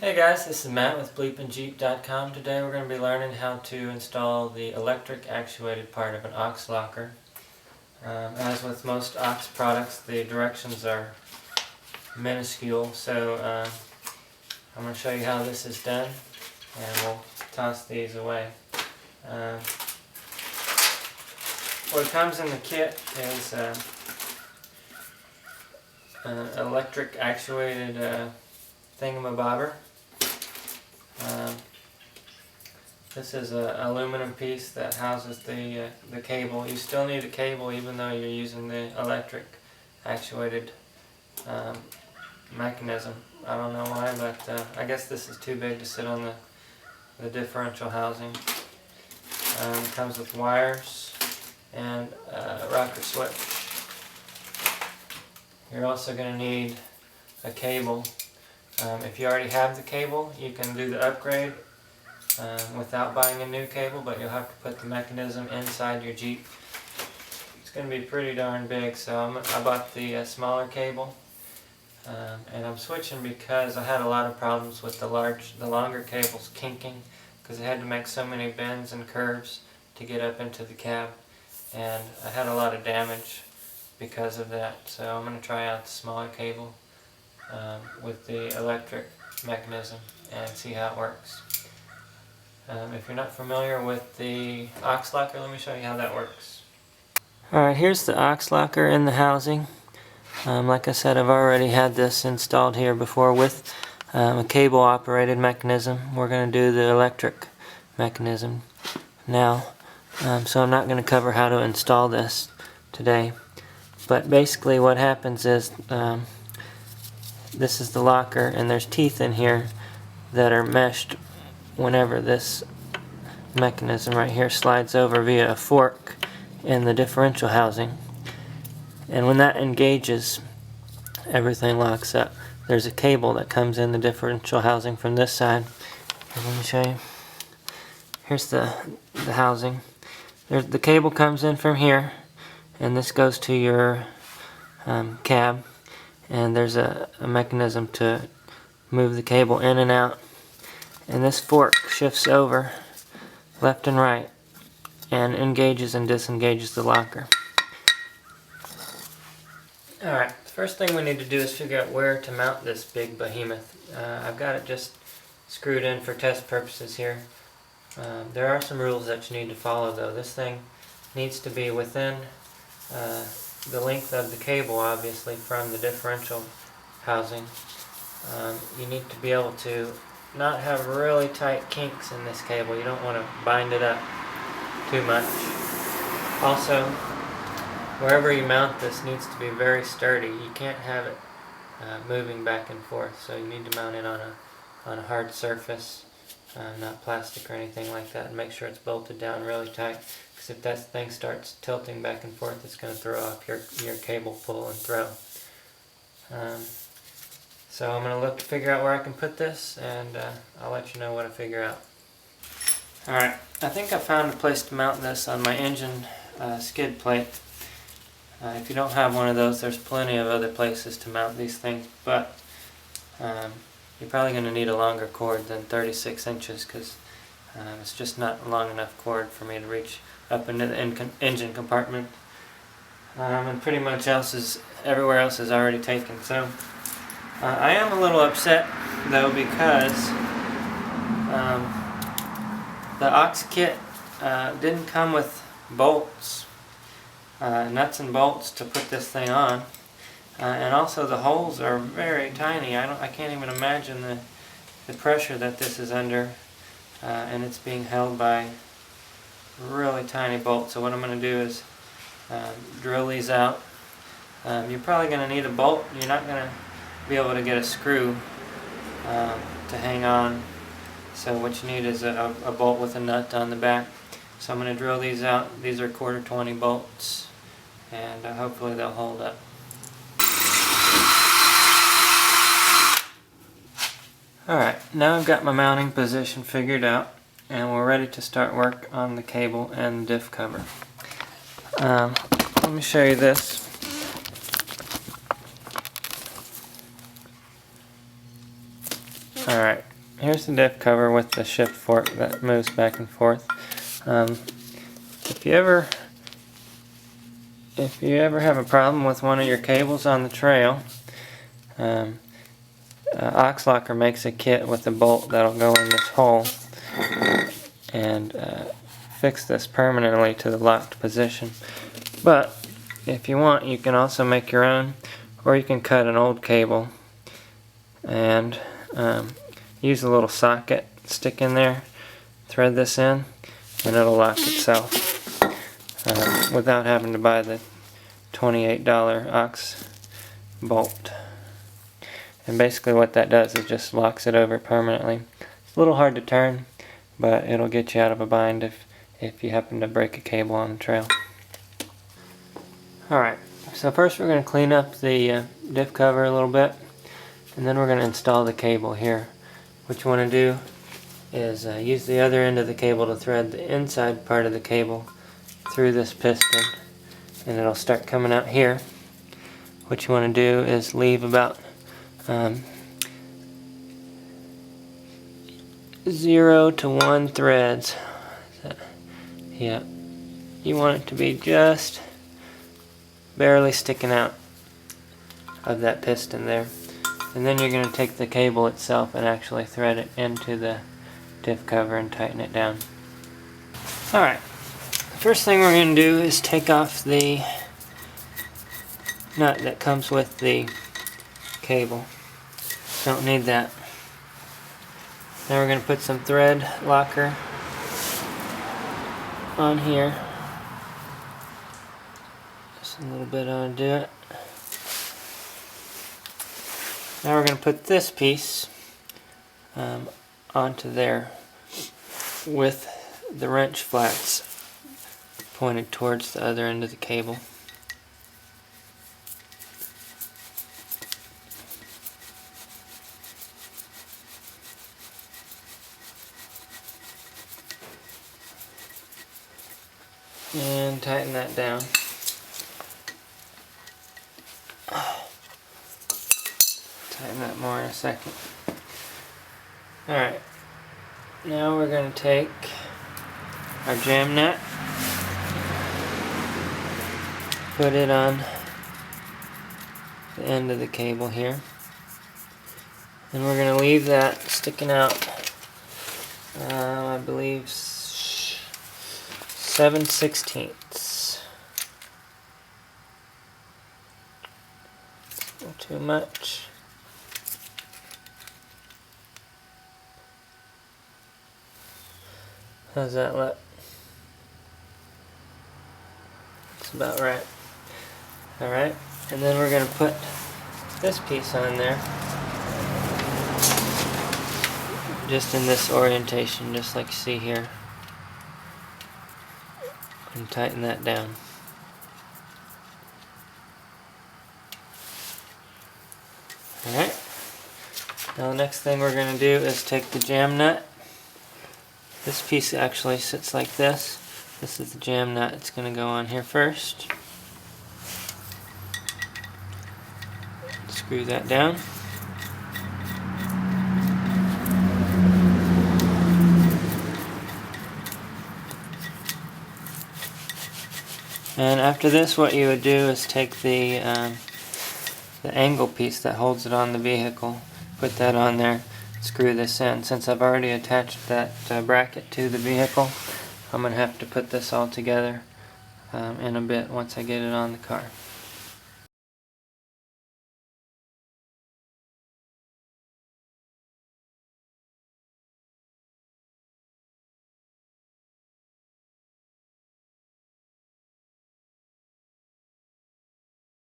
Hey guys, this is Matt with BleepinJeep.com. Today we're going to be learning how to install the electric actuated part of an Ox-Locker. As with most Ox products, the directions are minuscule, so I'm going to show you how this is done, and we'll toss these away. What comes in the kit is an electric actuated thingamabobber. This is an aluminum piece that houses the cable. You still need a cable even though you're using the electric actuated mechanism. I don't know why, but I guess this is too big to sit on the differential housing. It comes with wires and a rocker switch. You're also going to need a cable. If you already have the cable, you can do the upgrade without buying a new cable, but you'll have to put the mechanism inside your Jeep. It's going to be pretty darn big, so I bought the smaller cable, and I'm switching because I had a lot of problems with the longer cables kinking, because I had to make so many bends and curves to get up into the cab, and I had a lot of damage because of that. So I'm going to try out the smaller cable with the electric mechanism and see how it works. If you're not familiar with the Ox-Locker, let me show you how that works. Alright, here's the Ox-Locker in the housing. Like I said, I've already had this installed here before with a cable operated mechanism. We're going to do the electric mechanism now, so I'm not going to cover how to install this today. But basically what happens is this is the locker, and there's teeth in here that are meshed whenever this mechanism right here slides over via a fork in the differential housing. And when that engages, everything locks up. There's a cable that comes in the differential housing from this side. And let me show you. Here's the housing. The cable comes in from here, and this goes to your cab. And there's a mechanism to move the cable in and out. And this fork shifts over left and right and engages and disengages the locker. Alright, the first thing we need to do is figure out where to mount this big behemoth. I've got it just screwed in for test purposes here. There are some rules that you need to follow though. This thing needs to be within the length of the cable, obviously, from the differential housing. You need to be able to not have really tight kinks in this cable. You don't want to bind it up too much. Also, wherever you mount this needs to be very sturdy. You can't have it moving back and forth, so you need to mount it on a hard surface, not plastic or anything like that, and make sure it's bolted down really tight, because if that thing starts tilting back and forth, it's going to throw off your cable pull and throw. So I'm going to look to figure out where I can put this, and I'll let you know what I figure out. Alright, I think I found a place to mount this on my engine skid plate. If you don't have one of those, there's plenty of other places to mount these things, but you're probably going to need a longer cord than 36 inches, because it's just not a long enough cord for me to reach up into the engine compartment. And pretty much everywhere else is already taken. So I am a little upset though, because the Ox kit didn't come with bolts, nuts and bolts to put this thing on, and also the holes are very tiny. I can't even imagine the pressure that this is under, and it's being held by really tiny bolts. So what I'm going to do is drill these out. You're probably going to need a bolt. You're not going to be able to get a screw to hang on, so what you need is a bolt with a nut on the back. So I'm going to drill these out. These are 1/4 20 bolts, and hopefully they'll hold up. Alright, now I've got my mounting position figured out, and we're ready to start work on the cable and diff cover. Let me show you this. Alright, here's the diff cover with the shift fork that moves back and forth. If you ever have a problem with one of your cables on the trail, Ox-Locker makes a kit with a bolt that'll go in this hole and fix this permanently to the locked position. But if you want, you can also make your own, or you can cut an old cable and use a little socket, stick in there, thread this in, and it'll lock itself without having to buy the $28 Ox bolt. And basically what that does is just locks it over permanently. It's a little hard to turn, but it'll get you out of a bind if you happen to break a cable on the trail. Alright, so first we're going to clean up the diff cover a little bit, and then we're going to install the cable here. What you want to do is use the other end of the cable to thread the inside part of the cable through this piston, and it'll start coming out here. What you want to do is leave about 0 to 1 threads. Yeah, you want it to be just barely sticking out of that piston there. And then you're going to take the cable itself and actually thread it into the diff cover and tighten it down. Alright, the first thing we're going to do is take off the nut that comes with the cable. Don't need that. Now we're going to put some thread locker on here. Just a little bit on to do it. Now we're going to put this piece onto there with the wrench flats pointed towards the other end of the cable. And tighten that down. Tighten that more in a second. Alright, now we're going to take our jam nut, put it on the end of the cable here, and we're going to leave that sticking out, I believe 7/16. A little too much. How's that look? That's about right. Alright, and then we're going to put this piece on there, just in this orientation, just like you see here, and tighten that down. Alright, now the next thing we're going to do is take the jam nut. This piece actually sits like this. This is the jam nut. It's going to go on here first. Screw that down. And after this, what you would do is take the angle piece that holds it on the vehicle, put that on there, screw this in. Since I've already attached that bracket to the vehicle, I'm going to have to put this all together in a bit once I get it on the car.